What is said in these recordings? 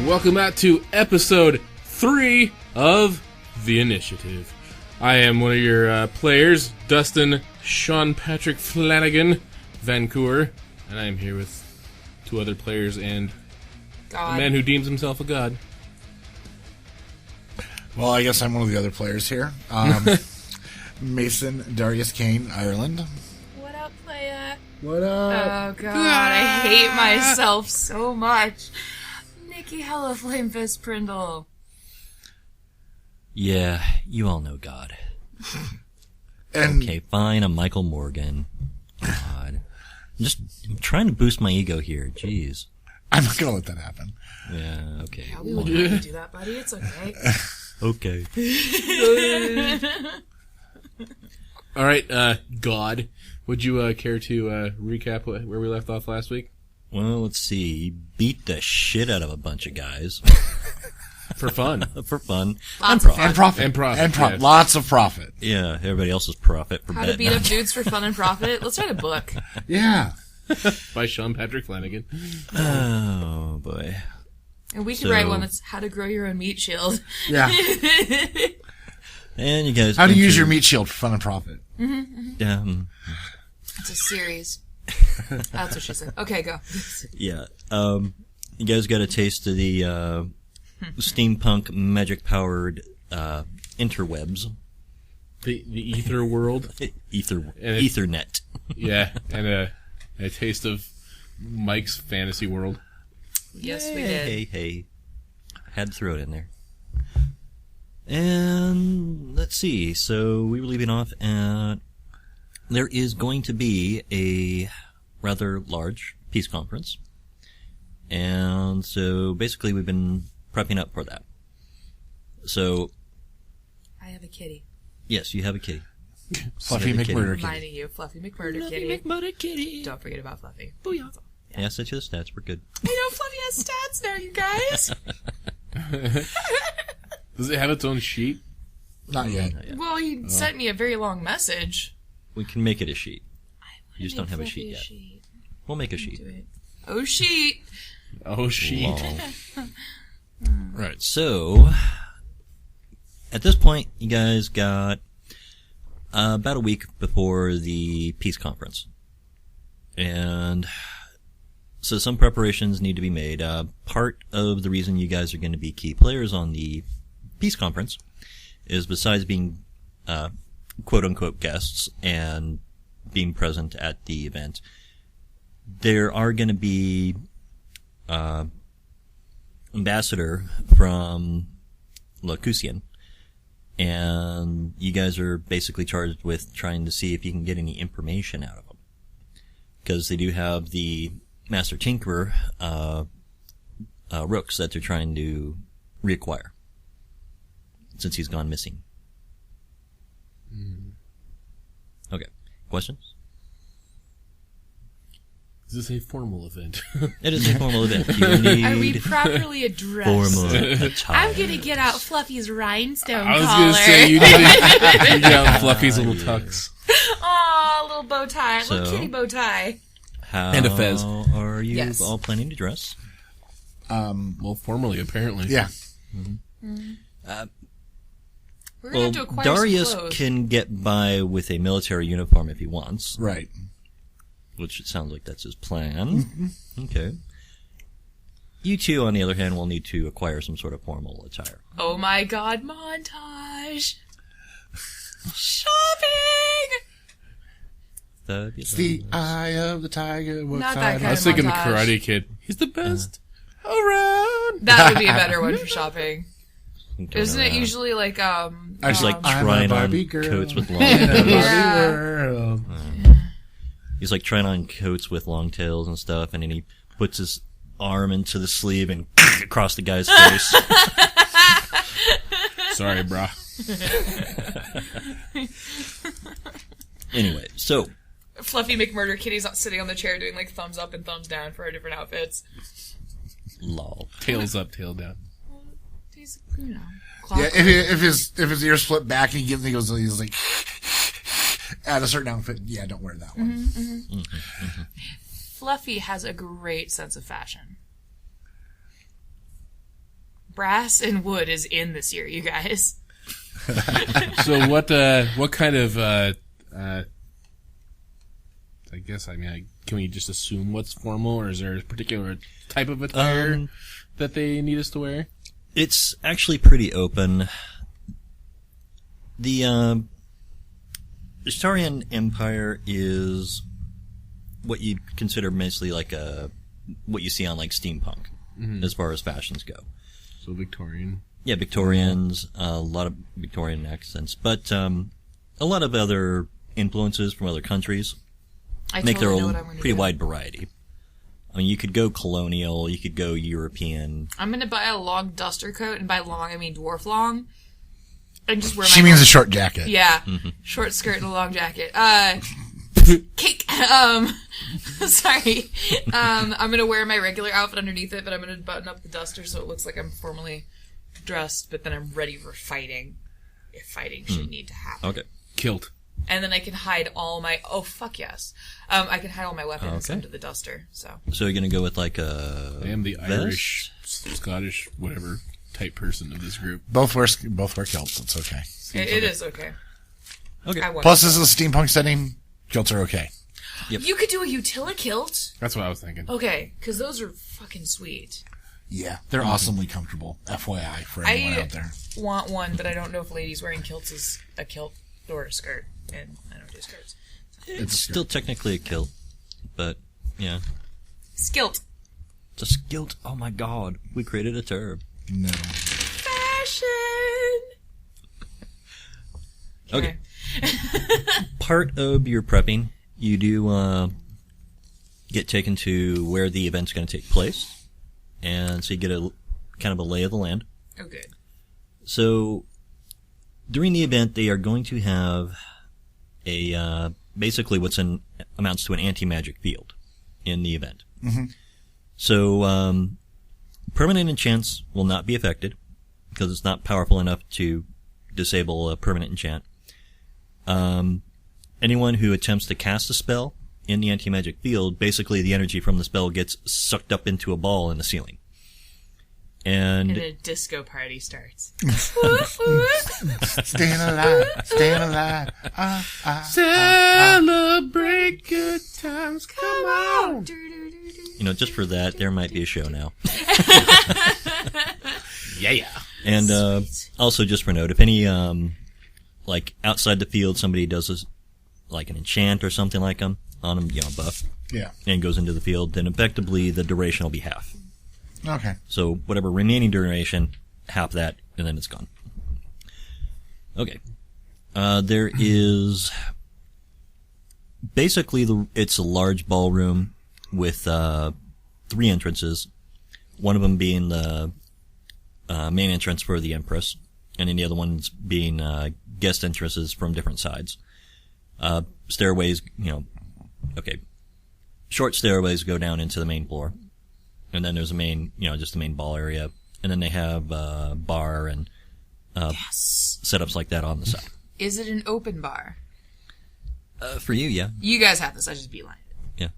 Welcome out to episode 3 of The Initiative. I am one of your players, Dustin Sean Patrick Flanagan, Vancouver, and I am here with 2 other players and God. a man who deems himself a god. Well, I guess I'm one of the other players here. Mason Darius Kane, Ireland. What up, playa? What up? Oh, God, I hate myself so much. Nikki Hella Flamefist Prindle. Yeah, you all know God. And Okay, fine, I'm Michael Morgan. God. I'm trying to boost my ego here, jeez. I'm not going to let that happen. Yeah, okay. Yeah, we wouldn't let you do that, buddy. It's okay. Okay. All right, God, would you care to recap where we left off last week? Well, let's see. He beat the shit out of a bunch of guys. For fun. For fun. Lots And of profit. And profit. And profit, And yes. Lots of profit. Yeah, everybody else's profit for How to betting. beat up dudes for fun and profit. Let's write a book. Yeah. By Sean Patrick Flanagan. Oh, boy. And we could write one that's how to grow your own meat shield. Yeah. And you guys... How to use your meat shield for fun and profit. It's a series. That's what she said. Okay, go. Yeah. You guys got a taste of the steampunk magic-powered interwebs. The ether world. Ethernet. Yeah, and a taste of Mike's fantasy world. Yes, we did. Hey. Had to throw it in there. And let's see. So we were leaving off at... There is going to be a rather large peace conference. And so basically we've been prepping up for that. So... I have a kitty. Yes, you have a kitty. Fluffy You have a kitty. McMurder kitty. Reminding you, Fluffy McMurder Kitty. McMurder kitty. Don't forget about Fluffy. Booyah. Yeah, set you the stats. We're good. I know Fluffy has stats now, you guys. Does it have its own sheet? Not yet. Well, he sent me a very long message. We can make it a sheet. You just don't have a sheet yet. We'll make a sheet. Do it. Oh, sheet. Oh, sheet. Long. Right, so at this point, you guys got about a week before the peace conference. And so some preparations need to be made. Part of the reason you guys are going to be key players on the peace conference is besides being quote-unquote guests and being present at the event, there are going to be ambassador from Locusian, and you guys are basically charged with trying to see if you can get any information out of them. Because they do have the Master Tinkerer rooks that they're trying to reacquire, since he's gone missing. Okay. Questions? Is this a formal event? It is a formal event. You need Are we properly addressed? formal attire. I'm gonna get out Fluffy's rhinestone I was collar. going to say, you need to get out Fluffy's little tux. Aw, little bow tie. Little So- kitty bow tie. How And a fez. are you Yes. all planning to dress? Well, formally, apparently. Yeah. We're gonna have to acquire some Darius clothes. can get by with a military uniform if he wants, Right. which it sounds like that's his plan. Okay. You two, on the other hand, will need to acquire some sort of formal attire. Oh my God, montage. Shopping. It's the eye of the tiger. What Not that side kind I of- was thinking montage. the Karate Kid. He's the best around. That would be a better one for shopping. You can turn Isn't it around. usually like I was like I'm a trying on Barbie girl. coats with long In a Barbie tails. Yeah. world. He's like trying on coats with long tails and stuff, and then he puts his arm into the sleeve and across the guy's face. Sorry, brah. Anyway, so Fluffy McMurder Kitty's sitting on the chair doing like thumbs up and thumbs down for our different outfits. lol. Tails up, tail down. He's, you know, Yeah, if his ears flip back and he goes, he's like, at a certain outfit, yeah, don't wear that one. Fluffy has a great sense of fashion. brass and wood is in this year, you guys. So what kind of I guess can we just assume what's formal, or is there a particular type of attire that they need us to wear? It's actually pretty open. The Astarian Empire is what you'd consider mostly like what you see on like steampunk, as far as fashions go. So Victorian. Yeah, Victorians, a lot of Victorian accents, but a lot of other influences from other countries make their own pretty wide variety. I mean, you could go colonial, you could go European. I'm going to buy a long duster coat, and by long I mean dwarf long, and just wear my... She means a short jacket. Yeah, short skirt and a long jacket. Cake. Sorry. I'm going to wear my regular outfit underneath it, but I'm going to button up the duster so it looks like I'm formally dressed, but then I'm ready for fighting, if fighting should need to happen. Okay. Kilt. And then I can hide all my... Oh, fuck yes. I can hide all my weapons under the duster, so... So you're going to go with like a... I am the vest? Irish, Scottish, whatever type person of this group. Both wear kilts. It's okay. It is okay. Okay. Plus, this is a steampunk setting. Kilts are okay. Yep. You could do a Utila kilt? That's what I was thinking. Okay, because those are fucking sweet. Yeah, they're awesomely comfortable. FYI for anyone out there. I want one, but I don't know if ladies wearing kilts is a kilt or a skirt, and I don't do skirts. It's still technically a kilt, but yeah. Skilt. It's a skilt. Oh my god, we created a term. No. Fashion. Okay. Part of your prepping, you do get taken to where the event's going to take place, and so you get a kind of a lay of the land. Oh, good. So during the event, they are going to have a basically amounts to an anti-magic field in the event. Mm-hmm. So permanent enchants will not be affected because it's not powerful enough to disable a permanent enchant. Anyone who attempts to cast a spell in the anti-magic field, basically the energy from the spell gets sucked up into a ball in the ceiling. And a disco party starts. Staying alive. Celebrate good times, come on. you know, just for that, there might be a show now. Yeah. And also, just for note, if any like outside the field, somebody does this, like an enchant or something like them on them, you know, buff, Yeah. and goes into the field, then effectively the duration will be half. Okay. So whatever remaining duration, half that, and then it's gone. Okay. There is basically it's a large ballroom with 3 entrances. One of them being the main entrance for the Empress, and then the other ones being guest entrances from different sides. Stairways, you know, okay, short stairways go down into the main floor, and then there's a main, you know, just the main ball area, and then they have bar and setups like that on the side. Is it an open bar? For you, yeah. You guys have this. I just beeline it. Yeah.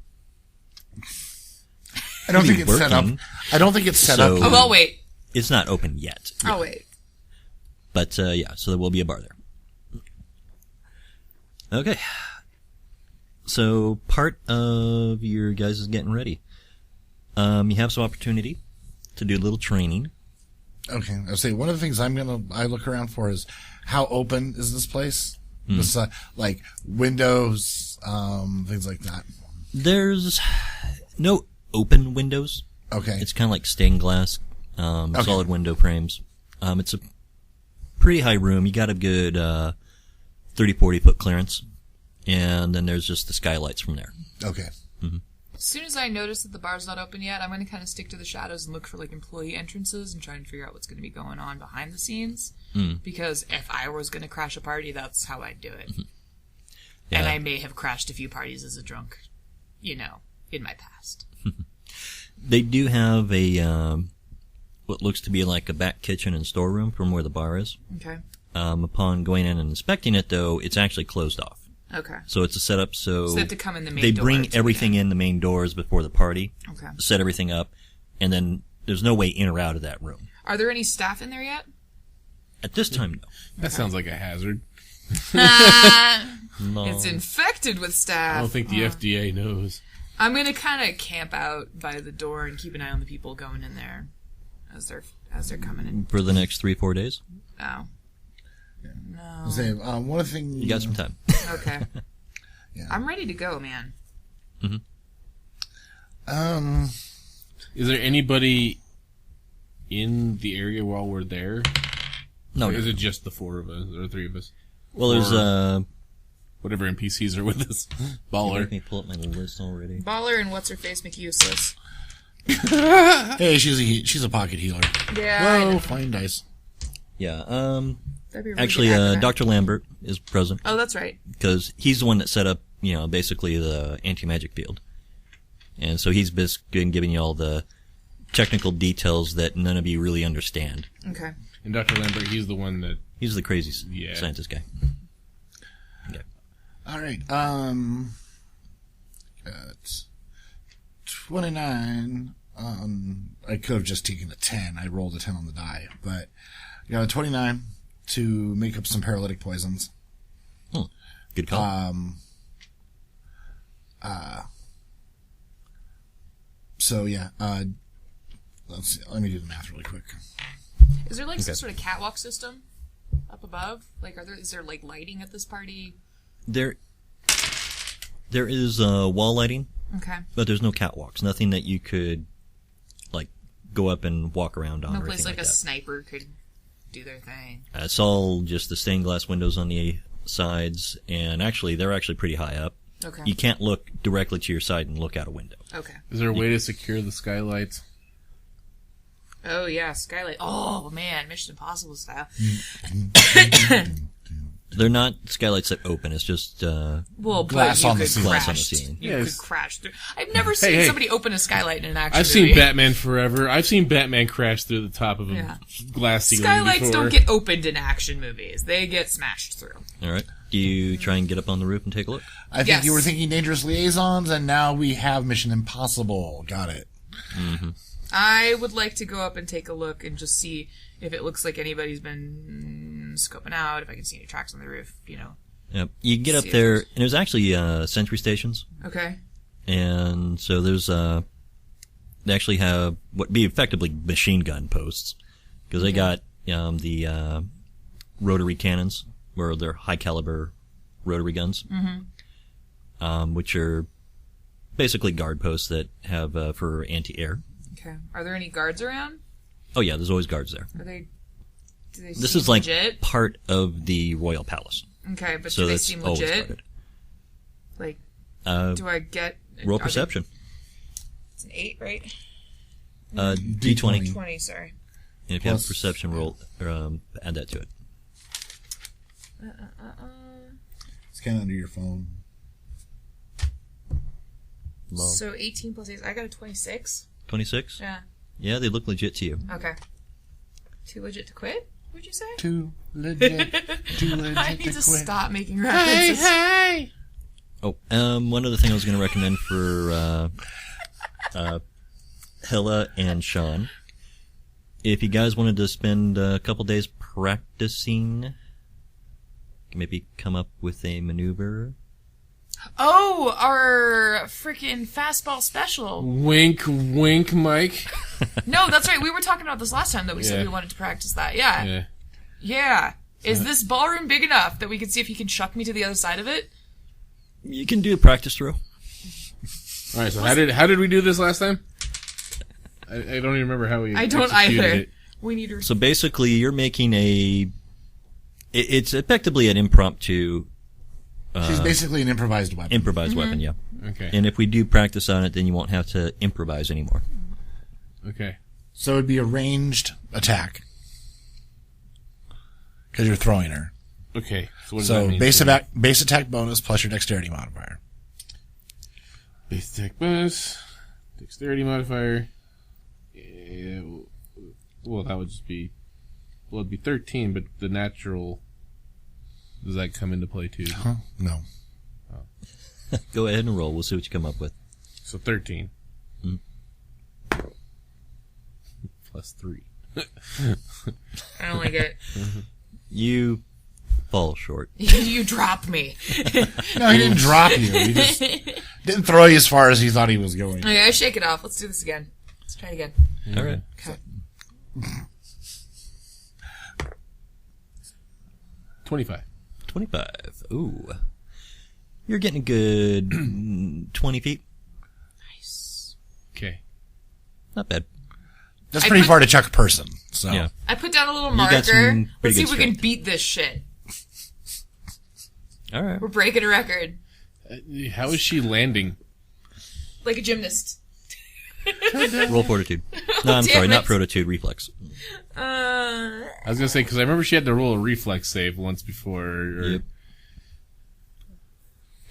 I don't think it's set up. I don't think it's set up. Oh, I'll wait. It's not open yet. I'll wait. But, yeah, so there will be a bar there. Okay. So, part of your guys is getting ready. You have some opportunity to do a little training. Okay, I'll say one of the things I look around for is how open is this place? This, like windows, things like that. There's no open windows. Okay. It's kind of like stained glass, solid window frames. It's a pretty high room. You got a good 30-40 foot clearance, and then there's just the skylights from there. Okay. Mm-hmm. As soon as I notice that the bar's not open yet, I'm going to kind of stick to the shadows and look for like employee entrances and try and figure out what's going to be going on behind the scenes. Because if I was going to crash a party, that's how I'd do it. Yeah. And I may have crashed a few parties as a drunk, you know, in my past. They do have a what looks to be like a back kitchen and storeroom from where the bar is. Okay. Upon going in and inspecting it, though, it's actually closed off. Okay. So it's a setup. So they have to come in the main they door bring to everything get in the main doors before the party. Okay. Set everything up, and then there's no way in or out of that room. Are there any staff in there yet? At this time, no. That sounds like a hazard. No. It's infected with staff. I don't think the FDA knows. I'm gonna kind of camp out by the door and keep an eye on the people going in there as they're coming in. For the next 3-4 days? Oh. Yeah. No. I'll say, one of the things... You got some time. Okay. Yeah. I'm ready to go, man. Is there anybody in the area while we're there? No, Or no. is it just the 4 of us, or 3 of us? Well, there's, Whatever NPCs are with us. Baller. Let me pull up my list already. Baller and what's-her-face make you useless. Hey, she's a pocket healer. Yeah. Whoa, fine dice. Yeah, That'd be really actually, good acrobat. Dr. Lambert is present. Oh, that's right. Because he's the one that set up, basically the anti-magic field. And so he's been giving you all the technical details that none of you really understand. Okay. And Dr. Lambert, he's the one that... He's the crazy Yeah. scientist guy. Okay. All right. At 29. I could have just taken a 10. I rolled a 10 on the die, but I got a 29 to make up some paralytic poisons. Good call. So yeah. Let's see. Let me do the math really quick. Is there some sort of catwalk system up above? Is there lighting at this party? There is wall lighting, Okay. but there's no catwalks. Nothing that you could, go up and walk around on No or place anything like like a that. sniper could do their thing. It's all just the stained glass windows on the sides, and they're actually pretty high up. Okay. You can't look directly to your side and look out a window. Okay. Is there a way to secure the skylights? Oh yeah, skylight. Oh man, Mission Impossible style. They're not skylights that open. It's just Well, Glass but you on the could ceiling. crash. Glass on the ceiling. You Yes. could crash through. I've never seen hey. somebody open a skylight in an action I've movie. seen Batman Forever. I've seen Batman crash through the top of a Yeah. glass ceiling Skylights before. don't get opened in action movies. They get smashed through. all right. Do you try and get up on the roof and take a look? I think Yes. you were thinking Dangerous Liaisons, and now we have Mission Impossible. Got it. I would like to go up and take a look and just see if it looks like anybody's been scoping out, if I can see any tracks on the roof, Yep. You can get up See if there, there's- and there's actually sentry stations. Okay. And so there's they actually have what be effectively machine gun posts, because they got the rotary cannons, where they're high caliber rotary guns, which are basically guard posts that have for anti-air. Okay. Are there any guards around? Oh yeah, there's always guards there. Are they? Do they This seem is like legit? part of the royal palace, Okay, but so do they that's seem always legit? guarded. Like, Uh, do I get roll are they- perception. It's an 8, right? D20. 20. Sorry. And if you have Plus- perception, roll add that to it. Scan under your phone. Lol. So 18 plus 8. I got a 26. 26. Yeah. Yeah, they look legit to you. Okay. Too legit to quit? Would you say? Too legit. Too legit I need to quit. stop making references. Hey! Oh, one other thing I was going to recommend for Hella and Sean, if you guys wanted to spend a couple days practicing, maybe come up with a maneuver. Oh, our freaking fastball special. Wink, wink, Mike. No, that's right. We were talking about this last time that we said Yeah. we wanted to practice that. Yeah. Yeah. Yeah. Is this ballroom big enough that we can see if he can chuck me to the other side of it? You can do a practice throw. All right. So how did we do this last time? I don't even remember how we. I don't executed either. it. We need to. So basically, you're making it's effectively an impromptu She's basically an improvised weapon. improvised weapon, yeah. Okay. And if we do practice on it, then you won't have to improvise anymore. Okay. So it'd be a ranged attack. Because you're throwing her. Okay. So what does that So mean? base attack bonus plus your dexterity modifier. Base attack bonus, dexterity modifier. Yeah, well, that would just be. Well, it'd be 13, but the natural. Does that come into play too? Huh? No. Go ahead and roll. We'll see what you come up with. So 13. Mm. Plus 3. I don't like it. You fall short. You drop me. No, he didn't drop you. He just didn't throw you as far as he thought he was going. Okay, I shake it off. Let's do this again. Let's try it again. All right. Okay. 25. 25. Ooh. You're getting a good 20 feet. Nice. Okay. Not bad. That's pretty far to chuck a person. So Yeah. I put down a little got marker. some Let's see pretty if we good can strength. beat this shit. All right. We're breaking a record. How is she landing? Like a gymnast. Roll fortitude. No, I'm Damn sorry, it. not fortitude, reflex. I was gonna say because I remember she had to roll a reflex save once before. Yep.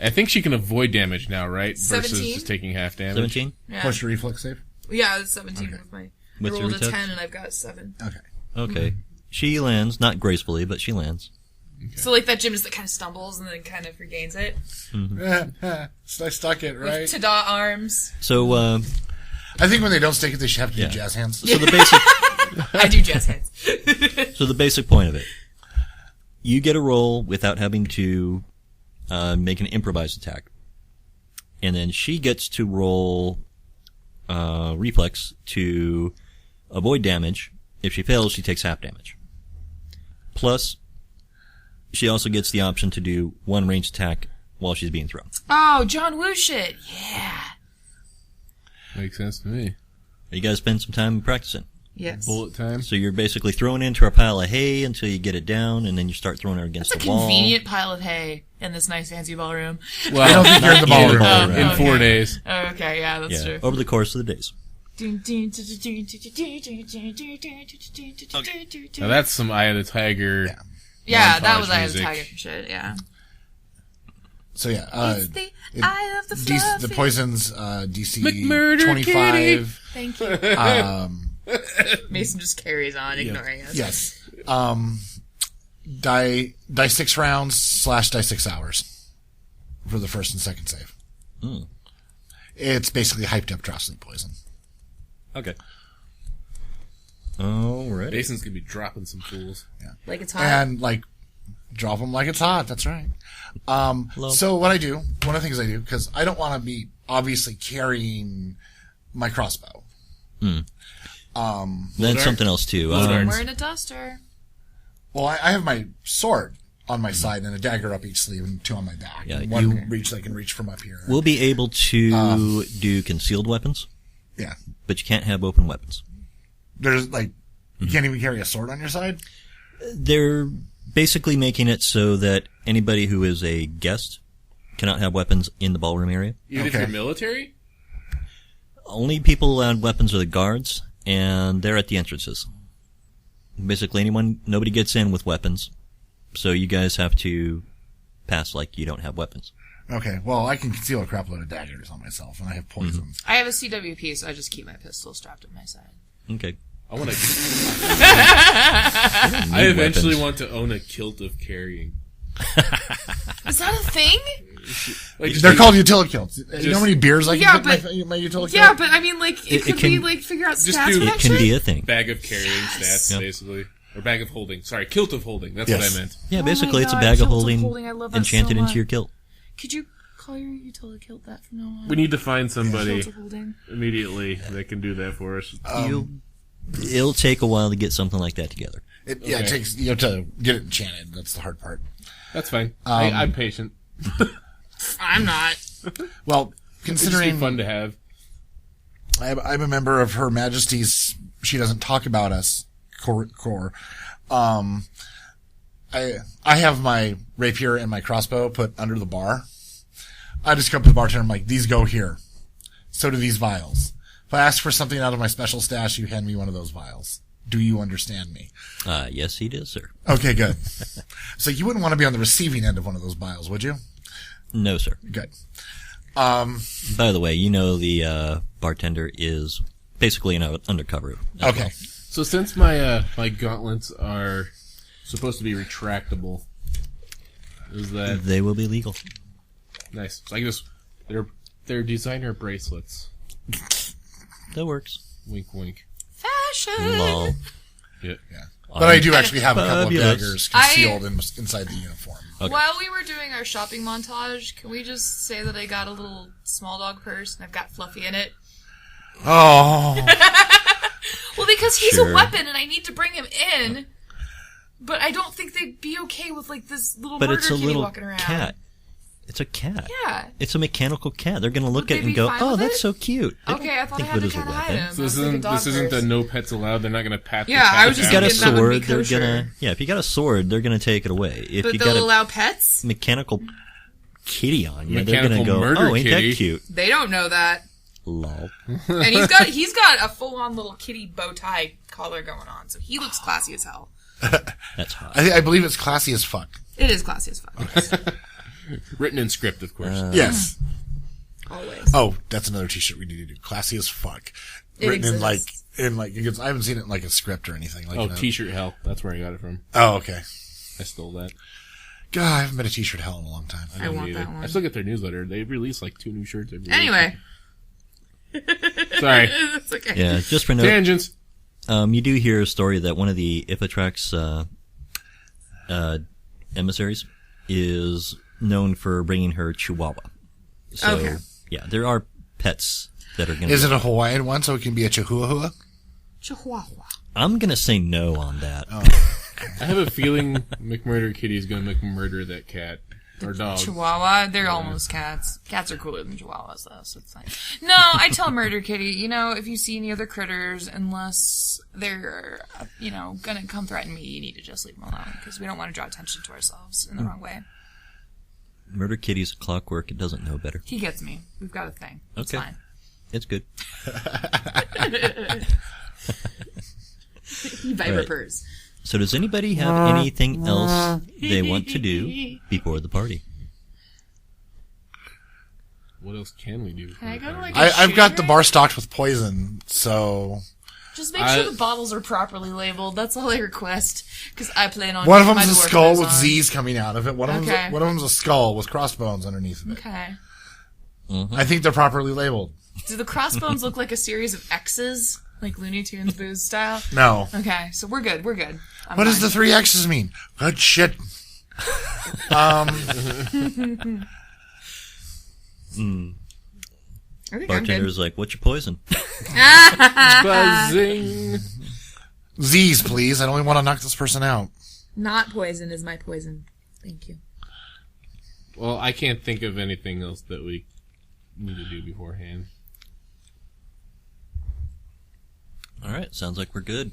I think she can avoid damage now, right? Versus 17? just taking half damage. 17? Yeah. What's your reflex save? Yeah, it's 17 with my. I What's your rolled a retouch? 10 and I've got 7. Okay. Okay. She lands, not gracefully, but she lands. So like that gymnast that kind of stumbles and then kind of regains it. I stuck it, right? With ta-da arms. So, I think when they don't stick it, they should have to Yeah. do jazz hands. so the basic, I do jazz hands. so the basic point of it, you get a roll without having to make an improvised attack, and then she gets to roll reflex to avoid damage. If she fails, she takes half damage. Plus, she also gets the option to do one ranged attack while she's being thrown. Oh, John Woo shit. Yeah. Makes sense to me. You guys spend some time practicing. Yes. Bullet time. So you're basically throwing into a pile of hay until you get it down, and then you start throwing her against That's a the wall. convenient pile of hay in this nice fancy ballroom. I don't Well, think you're in the ballroom. Oh, in okay. 4 days. Oh, okay, yeah, that's Yeah, true. over the course of the days. Now that's some Eye of the Tiger. Yeah. Yeah, that montage was Eye of the music. Tiger shit, yeah. So yeah, It's the eye of the the fluffy. poison's DC McMurder 25. Thank you. Um, Mason just carries on, ignoring us. yes. Die 6 rounds / die 6 hours for the first and second save. Mm. It's basically hyped up drop sleep poison. Okay. Alright. Mason's gonna be dropping some fools. Like it's hot. And like drop them like it's hot. That's right. Hello. So what I do, one of the things I do, because I don't want to be obviously carrying my crossbow. Then Loader. something else too. Loader. I'm wearing a duster. Well, I have my sword on my side and a dagger up each sleeve and 2 on my back. Yeah, and one you- reach I can reach from up here. We'll be able to do concealed weapons, Yeah. but you can't have open weapons. There's like, you can't even carry a sword on your side? They're basically making it so that anybody who is a guest cannot have weapons in the ballroom area. Even if Okay. you're military? Only people allowed weapons are the guards, and they're at the entrances. Basically, nobody gets in with weapons, so you guys have to pass like you don't have weapons. Okay, well, I can conceal a crap load of daggers on myself, and I have poisons. I have a CWP, so I just keep my pistol strapped at my side. Okay. I want to. I I eventually want to own a kilt of carrying. Is that a thing? Like, just They're like- called utility kilts. You know how many beers I can Yeah, fit but- in my utility Yeah, kilt? but I mean, like, It could can- we, like, figure out Just stats do- for that It can shit? be a thing. bag of carrying stats, Yep. basically. Or bag of holding. Sorry, kilt of holding. That's Yes. what I meant. Yeah, Oh my basically it's a God, bag of kilt of holding, holding, I love that enchanted so into your much. kilt. Could you call your utility kilt that from now on? We need to find somebody Kilt of holding. immediately that can do that for us. It'll take a while to get something like that together. Yeah, it Okay. takes, you have to get it enchanted. That's the hard part. That's fine. I'm patient. I'm not. Well, It'd just be considering fun to have. I'm a member of Her Majesty's She Doesn't Talk About Us Corps. I have my rapier and my crossbow put under the bar. I just go up to the bartender and I'm like, these go here. So do these vials. If I ask for something out of my special stash, you hand me one of those vials. Do you understand me? Yes, he does, sir. Okay, good. So you wouldn't want to be on the receiving end of one of those vials, would you? No, sir. Good. By the way, you know the bartender is basically an undercover. as Okay. well. So since my my gauntlets are supposed to be retractable, is that They will be legal. nice? So I can just they're designer bracelets. That works. Wink, wink. Fashion. Lol. Yeah. Yeah. But I do actually have a couple of Fabulous. daggers concealed inside the uniform. Okay. While we were doing our shopping montage, can we just say that I got a little small dog purse and I've got Fluffy in it? Oh. Well, because he's Sure. a weapon and I need to bring him in. But I don't think they'd be okay with like this little But murder it's a kitty little walking around. cat. It's a cat. Yeah. It's a mechanical cat. They're going to look Would at it they and be go, fine "Oh, with that's it?" so cute." They Okay, I thought I think had of to it as a kind of hide weapon. him. So I was like a dog this isn't purse. the no pets allowed. They're not going to pat. Yeah, the cat I was If just you down. got a thinking that would be sword, they're kosher. gonna. Yeah, if you got a sword, they're gonna take it away. If But you they'll got a allow pets? mechanical kitty on you, they're Mechanical gonna go, murder "Oh, ain't kitty." that cute?" They don't know that. Lol. And he's got a full on little kitty bow tie collar going on, so he looks classy as hell. That's hot. I believe it's classy as fuck. It is classy as fuck. Written in script, of course. Yes. Always. Oh, that's another T-shirt we need to do. Classy as fuck. It Written exists. because I haven't seen it in like a script or anything like that. T-shirt hell. That's where I got it from. Oh, okay. I stole that. God, I haven't been a T-shirt hell in a long time. I don't want either. that one. I still get their newsletter. They release like 2 new shirts every week. Anyway. Sorry. It's okay. Yeah, just for note, Tangents. you do hear a story that one of the Ifatrax emissaries is known for bringing her Chihuahua. So, Okay. yeah, there are pets that are going to. Is it a Hawaiian one so it can be a Chihuahua? Chihuahua. I'm going to say no on that. Oh. I have a feeling McMurder Kitty is going to McMurder that cat or dog. Chihuahua, they're almost cats. Cats are cooler than chihuahuas, though, so it's fine. No, I tell Murder Kitty, if you see any other critters, unless they're, gonna come threaten me, you need to just leave them alone, because we don't want to draw attention to ourselves in the wrong way. Murder Kitty's clockwork. It doesn't know better. He gets me. We've got a thing. It's Okay. fine. It's good. He viper Right. purrs. So does anybody have anything else they want to do before the party? What else can we do? Can I go to, like, I've got the shooter? bar stocked with poison, so Just make sure the bottles are properly labeled. That's all I request. Because I plan on one of getting them's a my dwarf skull nose with on. Z's coming out of it. One of them's a skull with crossbones underneath of it. Okay. I think they're properly labeled. Do the crossbones look like a series of X's? Like Looney Tunes booze style? No. Okay, so we're good. We're good. I'm What does the fine. 3 X's mean? Good shit. I think I'm Bartender's like, "What's your poison?" Buzzing. Z's, please. I only want to knock this person out. good. Not poison is my poison. Thank you. Well, I can't think of anything else that we need to do beforehand. All right, sounds like we're good.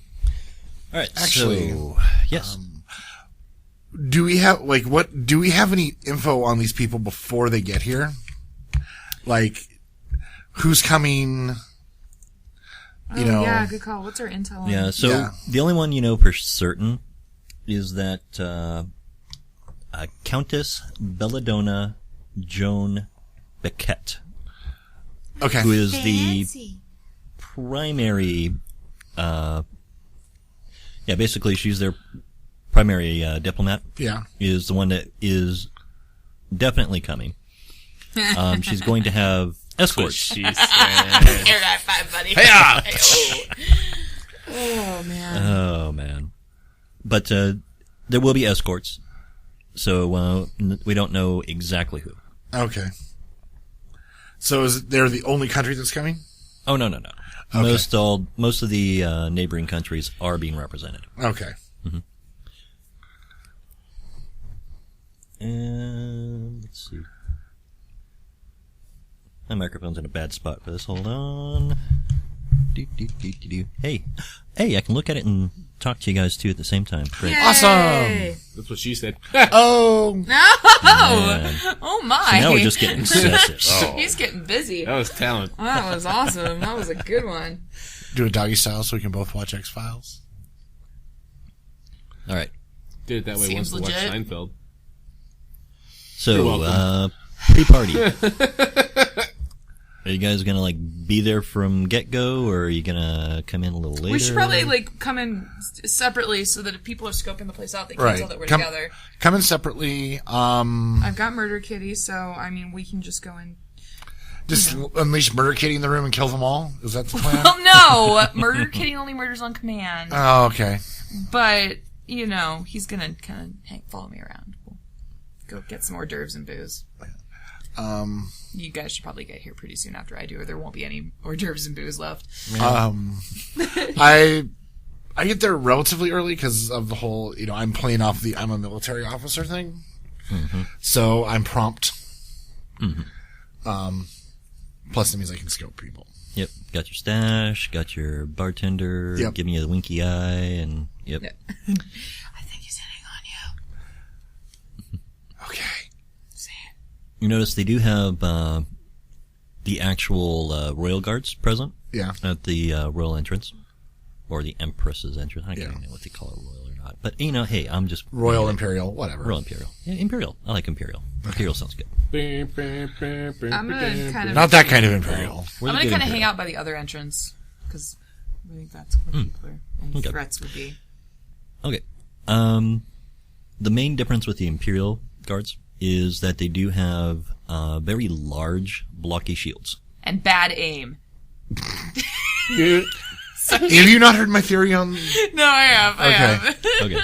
All right, Actually, so yes, Do we have do we have any info on these people before they get here? Like who's coming? Yeah, good call. What's our intel on? yeah. So Yeah. the only one you know for certain is that Countess Belladonna Joan Beckett, Okay. who is the primary. Basically, she's their primary diplomat. Yeah. Is the one that is definitely coming. She's going to have escorts. She said. Air high five, buddy. Oh, man. Oh man! But there will be escorts, so we don't know exactly who. Okay. So is they're the only country that's coming? Oh no! Okay. Most of the neighboring countries are being represented. Okay. And let's see. My microphone's in a bad spot for this. Hold on. Hey, I can look at it and talk to you guys too at the same time. Great. Awesome. That's what she said. Oh. No! Man. Oh, my. So now we're just getting excessive. He's getting busy. That was talent. That was awesome. That was a good one. Do a doggy style so we can both watch X-Files. All right. Did it that way Seems once to watch legit. Seinfeld. So, welcome. pre-party. Are you guys gonna be there from get-go, or are you gonna come in a little later? We should probably come in separately so that if people are scoping the place out, they can't Right. tell that we're Come- together. Come in separately. I've got Murder Kitty, so we can just go in. Just unleash Murder Kitty in the room and kill them all? Is that the plan? Well, no. Murder Kitty only murders on command. Oh, okay. But, he's gonna kind of follow me around. We'll go get some hors d'oeuvres and booze. You guys should probably get here pretty soon after I do, or there won't be any hors d'oeuvres and booze left. I get there relatively early because of the whole, I'm playing off the I'm a military officer thing. Mm-hmm. So I'm prompt. Mm-hmm. Plus it means I can scope people. Yep. Got your stash, got your bartender, giving you the winky eye, and yep. I think he's hitting on you. Okay. See it. You notice they do have the actual royal guards present at the royal entrance. Or the Empress's entrance. I don't even know what they call it, royal or not. But, hey, I'm just... Royal, Imperial, whatever. Royal Imperial. Yeah, Imperial. I like Imperial. Imperial sounds good. I'm gonna kind of... Not that kind of Imperial. I'm gonna kind of hang out by the other entrance, because I think that's where people are... Any threats would be. Okay. The main difference with the Imperial guards is that they do have very large, blocky shields. And bad aim. Have you not heard my theory on... No, I have. I have. Okay.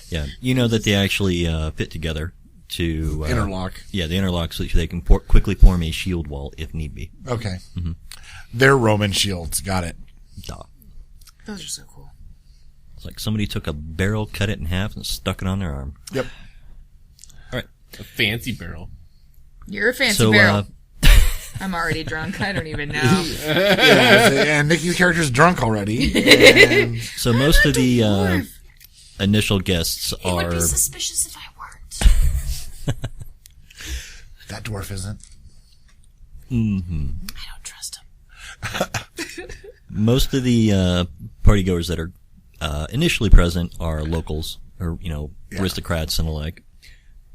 Yeah. You know that they actually fit together to... interlock. Yeah, they interlock so that they can quickly form a shield wall if need be. Okay. Mm-hmm. They're Roman shields. Got it. Duh. Those are so cool. It's like somebody took a barrel, cut it in half, and stuck it on their arm. Yep. All right. A fancy barrel. You're a fancy barrel. I'm already drunk. I don't even know. And Nikki's character's drunk already. And... So most of the initial guests are... It would be suspicious if I weren't. That dwarf isn't. Mm-hmm. I don't trust him. Most of the partygoers that are initially present are locals, or, aristocrats and the like.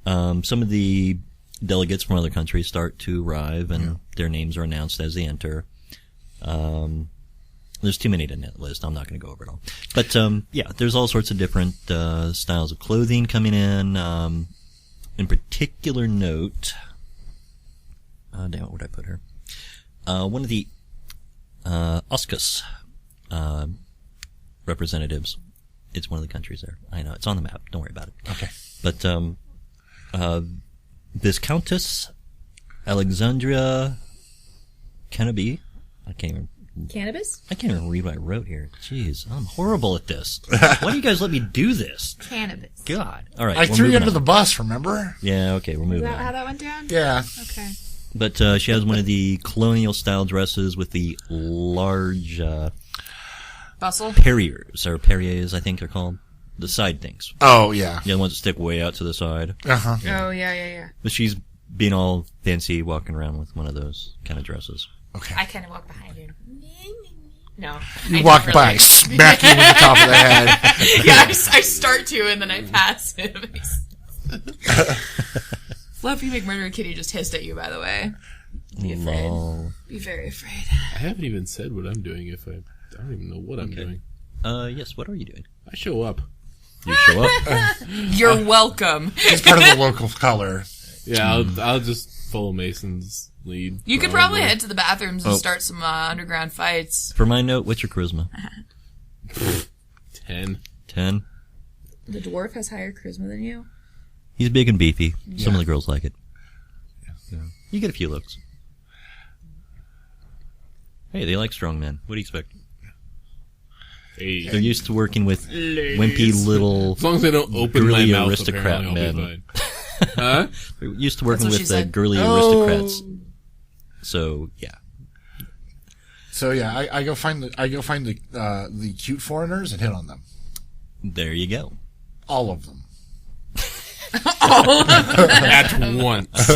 Some of the delegates from other countries start to arrive, and their names are announced as they enter. There's too many to net list. I'm not going to go over it all. But, there's all sorts of different styles of clothing coming in. In particular note... damn it, where'd I put her? One of the Oscus representatives. It's one of the countries there. I know, it's on the map. Don't worry about it. Okay. But, Viscountess Alexandria Cannaby. I can't even read what I wrote here. Jeez, I'm horrible at this. Why do you guys let me do this? Cannabis. God. All right. I threw you under the bus, remember? Yeah, okay, we're moving Is that on. how that went down? Yeah. Okay. But she has one of the colonial-style dresses with the large Bustle? perriers, I think they're called. The side things. Oh, yeah. The ones that stick way out to the side. Uh-huh. Oh, yeah. But she's being all fancy, walking around with one of those kind of dresses. Okay. I kind of walk behind you. No. You walk by, smack you in the top of the head. Yeah, I start to, and then I pass him. Fluffy McMurder Kitty just hissed at you, by the way. Be afraid. Lol. Be very afraid. I haven't even said what I'm doing I don't even know what I'm doing. Yes, what are you doing? I show up. You show up? You're welcome. He's part of the local color. Yeah, I'll just follow Mason's lead. You could probably head to the bathrooms and start some underground fights. For my note, what's your charisma? 10. 10? The dwarf has higher charisma than you? He's big and beefy. Some of the girls like it. Yeah. You get a few looks. Hey, they like strong men. What do you expect? Hey. They're used to working with wimpy little, as long as I don't open my girly mouth, aristocrat apparently I'll be men. fine. Huh? They're used to working That's what with she said. girly aristocrats. So yeah. So yeah, I go find the cute foreigners and hit on them. There you go. All of them. At once.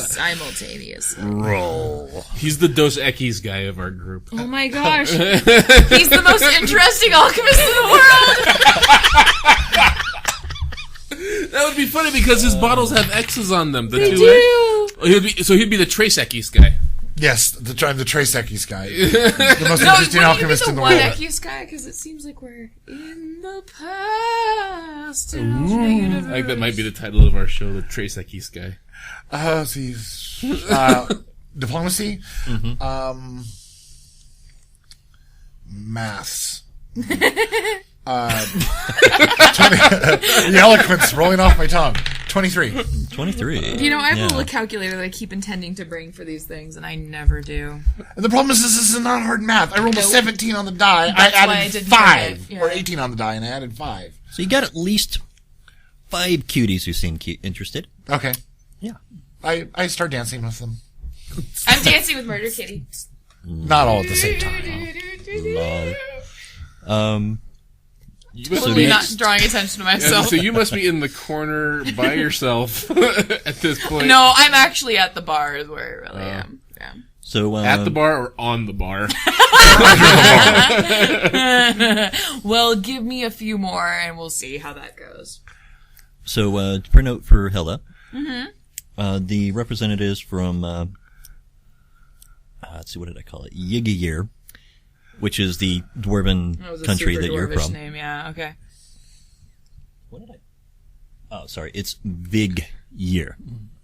Simultaneously. Roll. He's the Dos Equis guy of our group. Oh my gosh. He's the most interesting alchemist in the world. That would be funny because his bottles have X's on them. They do. He'd be the Trace Equis guy. Yes, I'm the Trace Equis guy. The most interesting alchemist in the world. No, Equus guy, because it seems like we're in the past. I think that might be the title of our show, the Trace Equis guy. Oh, geez. Diplomacy? Maths. The eloquence rolling off my tongue. 23. 23. You know, I have a little calculator that I keep intending to bring for these things, and I never do. And the problem is this is not hard math. I rolled a 17 on the die. That's I why I added didn't 5. Yeah. Or 18 on the die, and I added 5. So you got at least 5 cuties who seem interested. Okay. Yeah. I start dancing with them. I'm dancing with Murder Kitty. Not all at the same time. You must Totally be, not drawing attention to myself. so you must be in the corner by yourself at this point. No, I'm actually at the bar is where I really am. Yeah. So At the bar or on the bar? Well, give me a few more and we'll see how that goes. So for note for Hilda, the representatives from let's see, what did I call it? Yiggyir, which is the dwarven That was a country super that you're dwarvish from. name, yeah, okay. What did I? Oh, sorry, it's Vigyir.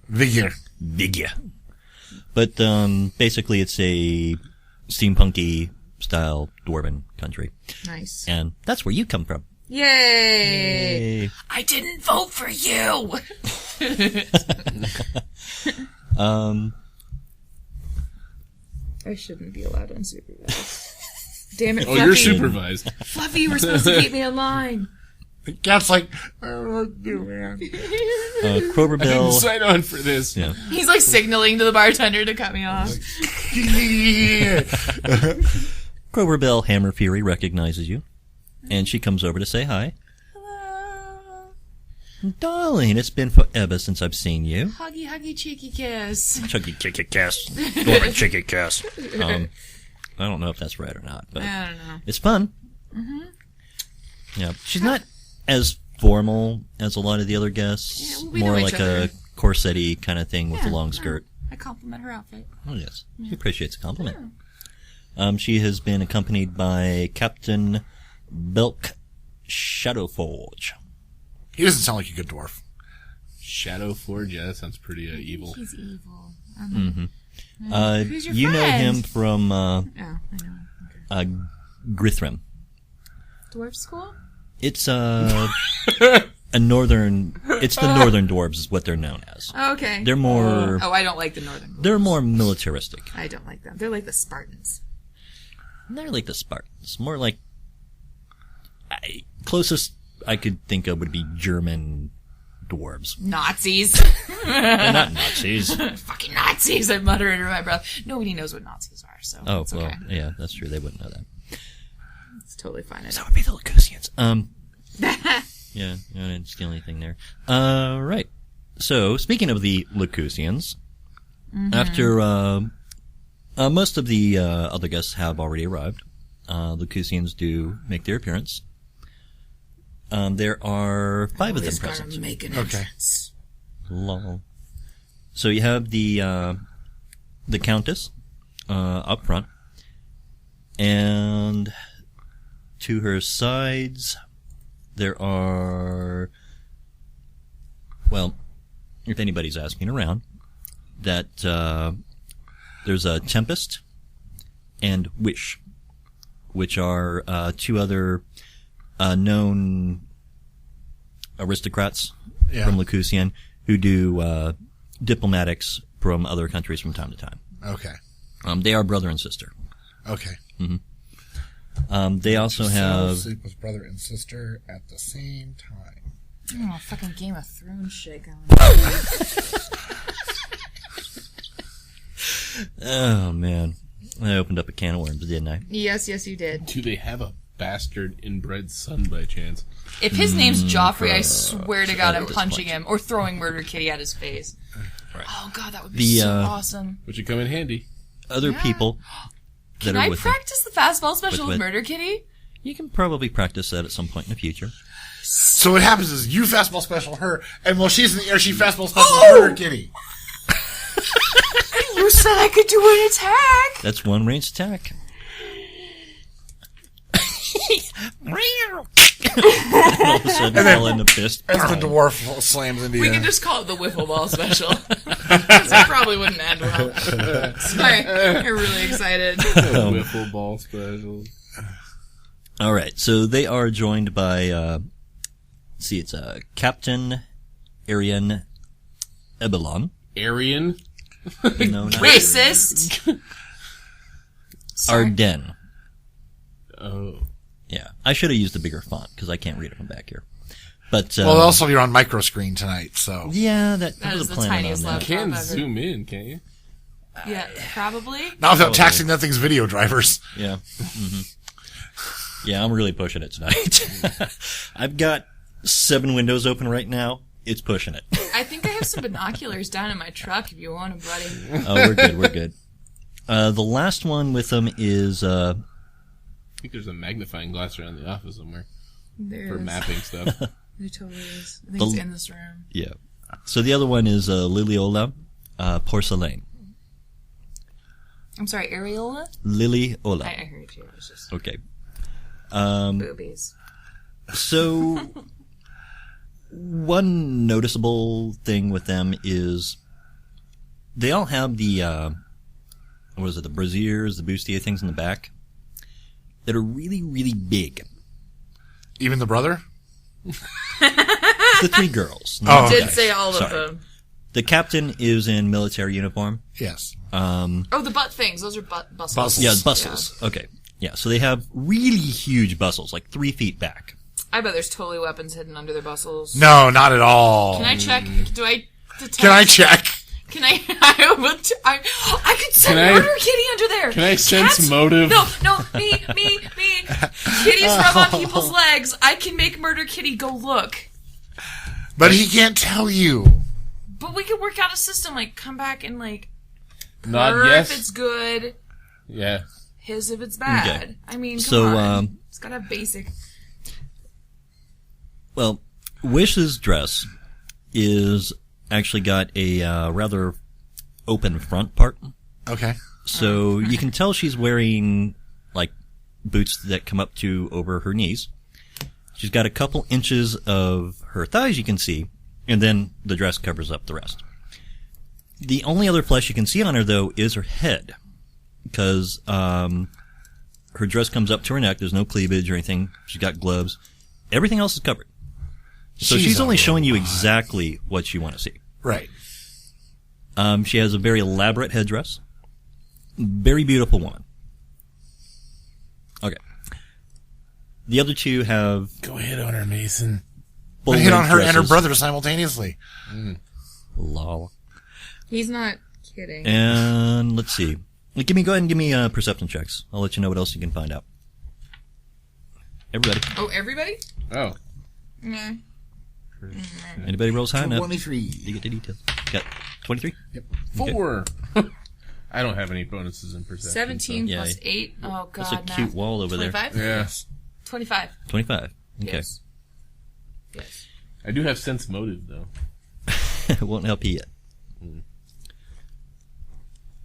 Vigor. Vigya. But basically, it's a steampunky style dwarven country, Nice. and that's where you come from. Yay! Yay. I didn't vote for you! I shouldn't be allowed unsupervised. Damn it, Oh, Fluffy. you're supervised. Fluffy, you were supposed to keep me in line. The cat's like, I don't know what to do, man. Crover I didn't Bill. sign on for this. Yeah. He's like signaling to the bartender to cut me off. Crover Bell Hammer Fury recognizes you, and she comes over to say hi. Hello. Darling, it's been forever since I've seen you. Huggy, huggy, cheeky kiss. Chuggy chicky kiss. Dwarven chicky kiss. I don't know if that's right or not, but I don't know. it's fun. Yeah, she's not as formal as a lot of the other guests. Yeah, well, we More know like each other. a corset-y kind of thing with Yeah, a long no. skirt. I compliment her outfit. Oh yes, she appreciates a compliment. She has been accompanied by Captain Belk Shadowforge. He doesn't sound like a good dwarf. Shadow Forge, yeah, that sounds pretty evil. He's evil. Who's your You know friend? him from Oh, I know. Grithrim. Dwarf school? It's a northern. It's the northern dwarves is what they're known as. Oh, okay. They're more. Oh, I don't like the northern. They're more militaristic. I don't like them. They're like the Spartans. They're like the Spartans. More like closest I could think of would be German dwarves. Nazis. They're not Nazis. Fucking Nazis, I mutter under my breath. Nobody knows what Nazis are, so Oh it's well, okay. yeah, that's true. They wouldn't know that. It's totally fine. That would be the Lacusians. Yeah, I didn't steal anything there. Right. So, speaking of the Lacusians, after most of the other guests have already arrived, Lacusians do make their appearance. There are 5 of them present. Make an Okay. entrance. Lol. So you have the Countess up front, and to her sides there are, well, if anybody's asking around, that there's a Tempest and Wish, which are 2 other known aristocrats from Lacusian who do diplomatics from other countries from time to time. Okay. They are brother and sister. Okay. They also have Sleep with brother and sister at the same time. Oh, fucking Game of Thrones shit going oh man, I opened up a can of worms, didn't I? Yes, you did. Do they have a bastard inbred son by chance? If his name's Joffrey, I swear to God I'm punching him or throwing Murder Kitty at his face. Right. Oh God, that would be so awesome. Which would come in handy. Other people that Can are I with them. practice the fastball special with With- Murder Kitty? You can probably practice that at some point in the future. So what happens is you fastball special her, and while she's in the air, she fastball special her kitty. You said I could do an attack. That's one ranged attack. And all of a sudden, all in a fist. As the dwarf slams into We you. can just call it the wiffle ball special. 'Cause it probably wouldn't end well. Sorry, I'm really excited. Wiffle ball special. All right, so they are joined by, it's Captain Arian Ebelon. Arian? No, not Racist. Sorry. Arden. Oh. Yeah, I should have used a bigger font because I can't read it from back here. But Well, also you're on micro screen tonight, so. yeah, That was is the the plan tiniest on that. laptop You can ever. zoom in, can't you? Yeah, probably. Not without taxing nothing's video drivers. Yeah. Yeah, I'm really pushing it tonight. I've got 7 windows open right now. It's pushing it. I think I have some binoculars down in my truck if you want them, buddy. Oh, we're good. The last one with them is, I think there's a magnifying glass around the office somewhere There for is. mapping stuff. There totally is. I think it's in this room. yeah. So the other one is, Liliola, Porcelain. I'm sorry, Areola? Liliola. I heard you. It was just Okay. boobies. So, one noticeable thing with them is they all have the, the brassiers, the bustier things in the back that are really, really big. Even the brother? The 3 girls. Oh, not the Did guys. say all Sorry. of them. The captain is in military uniform. Yes. Oh, the butt things. Those are bustles. Bustles. Yeah, bustles. Okay. Yeah, so they have really huge bustles, like 3 feet back. I bet there's totally weapons hidden under their bustles. No, not at all. Can I check? Do I detect? Can I check? Can I? I could send Can I- Murder Kitty under there. Can I sense Cats? motive? No, me. Kitties rub on people's legs. I can make Murder Kitty go look. But he can't tell you. But we could work out a system, like, come back and, like, Not her yes. if it's good, Yeah. his if it's bad. Okay. I mean, come So, on. It's gotta have basic. Well, Wish's dress is actually got a rather open front part. Okay. So you can tell she's wearing, like, boots that come up to over her knees. She's got a couple inches of her thighs you can see, and then the dress covers up the rest. The only other flesh you can see on her, though, is her head. Because her dress comes up to her neck. There's no cleavage or anything. She's got gloves. Everything else is covered. So she's only showing you exactly what you want to see. Right. She has a very elaborate headdress. Very beautiful woman. Okay. The other 2 have Go ahead on her, Mason. But hit on her and her dresses. brother simultaneously. Lol. He's not kidding. And let's see. Go ahead and give me perception checks. I'll let you know what else you can find out. Everybody. Oh, everybody? Oh. Nah. Anybody rolls high enough? 23. You get the details. Got 23? Yep. 4. I don't have any bonuses in perception. 17 Yeah. plus 8. Oh, God. That's a cute wall over there. 25? So. Yeah. 25. 25. Okay. Yes. Yes. I do have sense motive, though. It won't help you yet.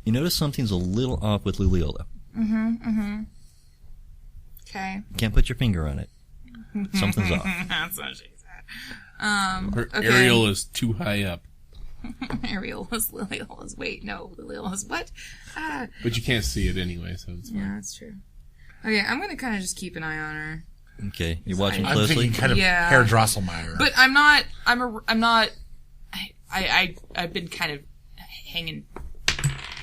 You notice something's a little off with Liliola. Okay. Can't put your finger on it. Something's off. That's what she said. Her Okay. aerial is too high up. Areola's, Liliola's. Wait, no. Liliola's what? But you can't see it anyway, so it's fine. Yeah, that's true. Okay, I'm gonna kind of just keep an eye on her. Okay. You're watching I'm closely? thinking kind of Yeah. Herr Drosselmeyer. But I'm not. I've been kind of hanging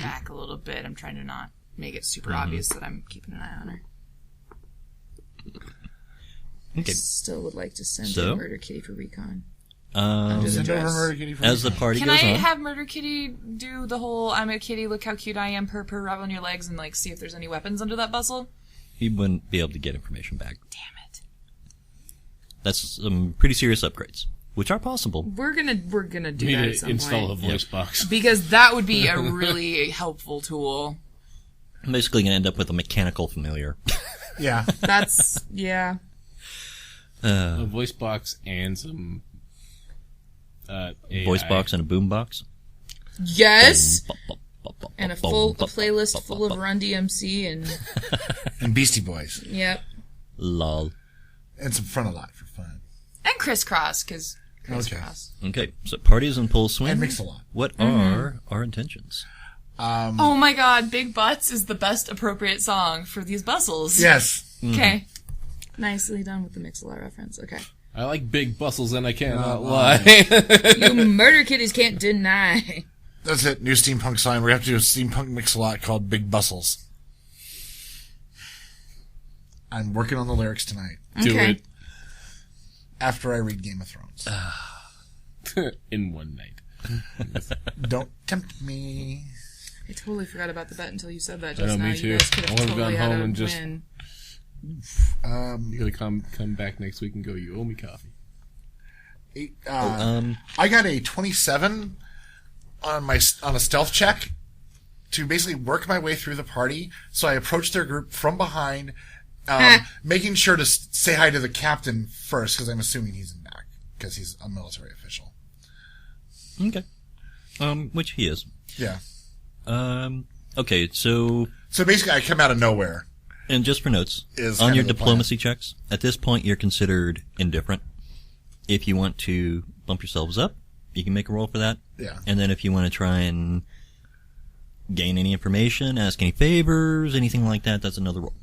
back a little bit. I'm trying to not make it super obvious that I'm keeping an eye on her. Okay. Still would like to send So? in Murder Kitty for recon. Send over dress. Murder Kitty for As the recon. party Can goes I on, have Murder Kitty do the whole "I'm a kitty, look how cute I am" per rub on your legs and like see if there's any weapons under that bustle? you wouldn't be able to get information back. Damn it. That's some pretty serious upgrades, which are possible. We're gonna do You that at need to some install point. a voice box. Because that would be a really helpful tool. I'm basically going to end up with a mechanical familiar. Yeah. That's yeah. A voice box and some AI. Voice box and a boom box. Yes. And a playlist full of Run DMC and And Beastie Boys. yep. Lol. And some front a lot for fun. And crisscross, because crisscross. Okay, so parties in full swing. And Mix-a-Lot. What are our intentions? Oh my god, Big Butts is the best appropriate song for these bustles. Yes. Okay. Nicely done with the Mix-a-Lot reference. Okay. I like big bustles and I cannot lie. You murder kitties can't deny. That's it. New steampunk song. We have to do a steampunk Mix-a-Lot called Big Bustles. I'm working on the lyrics tonight. Do Okay. it After I read Game of Thrones. in one night. Don't tempt me. I totally forgot about the bet until you said that I know, just now. me too. You guys could I have would've totally gone had home a and just- win. You gotta come back next week and go, you owe me coffee. I got a 27 on a stealth check to basically work my way through the party. So I approached their group from behind, making sure to say hi to the captain first, because I'm assuming he's in back, because he's a military official. Okay. Which he is. Yeah. Okay, so basically I come out of nowhere. and just for notes, Is on kind your of the diplomacy checks, at this point you're considered indifferent. If you want to bump yourselves up, you can make a roll for that. Yeah. And then if you want to try and gain any information, ask any favors, anything like that, that's another roll.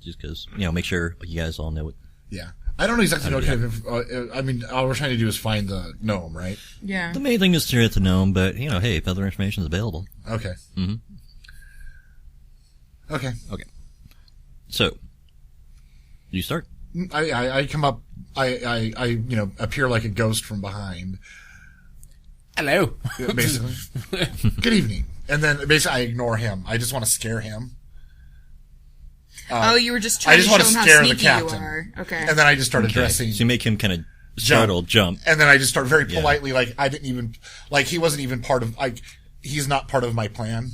Just because, make sure you guys all know it. Yeah. I don't exactly know all we're trying to do is find the gnome, right? Yeah. The main thing is to get the gnome, but, hey, if other information is available. Okay. Mhm. Okay. Okay. So, you start. I come up, I appear like a ghost from behind, Hello. basically. Good evening. And then basically I ignore him. I just want to scare him. You were just trying to want show to him scare how the sneaky you captain. are. Okay. And then I just started Okay. dressing. So you make him kind of startled, jump. And then I just start very politely, like I didn't even, like he wasn't even part of, he's not part of my plan.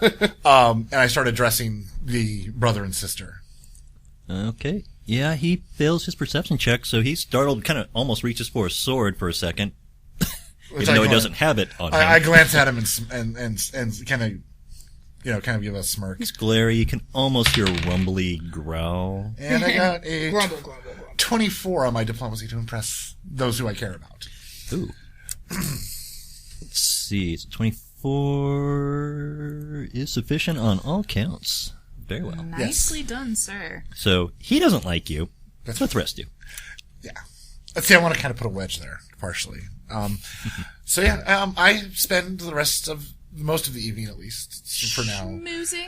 And I started addressing the brother and sister. Okay. Yeah, he fails his perception check, so he's startled, kind of almost reaches for a sword for a second. Even though he doesn't have it on him. I glance at him and kind of give a smirk. He's glary. You can almost hear a rumbly growl. And I got a Grumble, grumble, grumble. 24 on my diplomacy to impress those who I care about. Ooh. Let's see. It's 24 is sufficient on all counts. Very well. Nicely done, sir. So he doesn't like you. Let's rest you. Yeah. Let's see, I want to kind of put a wedge there, partially. I spend the rest of, most of the evening at least, for now,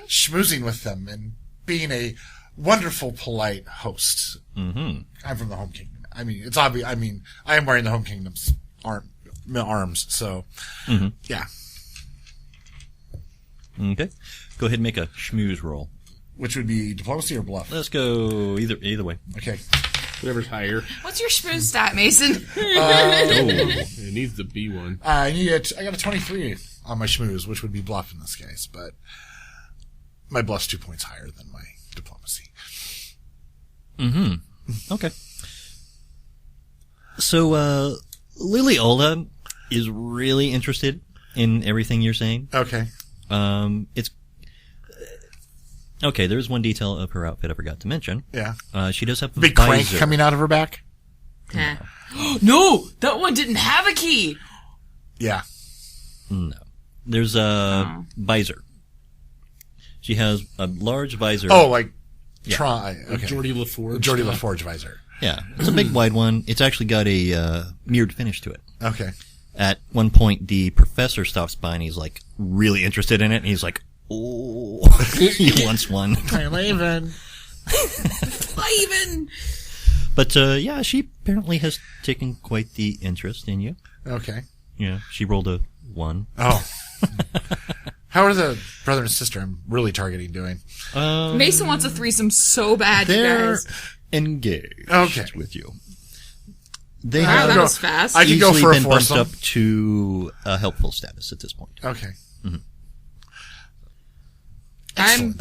schmoozing with them and being a wonderful, polite host. Mm-hmm. I'm from the Home Kingdom. I mean, it's obvious. I mean, I am wearing the Home Kingdom's arms, so, yeah. Okay. Go ahead and make a schmooze roll. Which would be diplomacy or bluff? Let's go either way. Okay. Whatever's higher. What's your schmooze stat, Mason? It needs to be one. I got a 23 on my schmooze, which would be bluff in this case, but my bluff's 2 points higher than my diplomacy. Mm-hmm. Okay. So, Lily Ola is really interested in everything you're saying. Okay. Okay, there's one detail of her outfit I forgot to mention. Yeah. She does have a Big visor. crank coming out of her back? No, that one didn't have a key. Yeah. No. There's a visor. She has a large visor. Oh, like Yeah. Okay. Geordie LaForge. Geordie LaForge visor. Yeah. It's a big wide one. It's actually got a mirrored finish to it. Okay. At one point, the professor stops by and he's like really interested in it. And he's like, oh, he wants one. I'm leaving. Even. But, yeah, she apparently has taken quite the interest in you. Okay. Yeah, she rolled a 1. Oh. How are the brother and sister I'm really targeting doing? Mason wants a threesome so bad, you They're guys. engaged with you. They Wow, have that was fast. I could go easily for a been bumped foursome. up to a helpful status at this point. Okay. I'm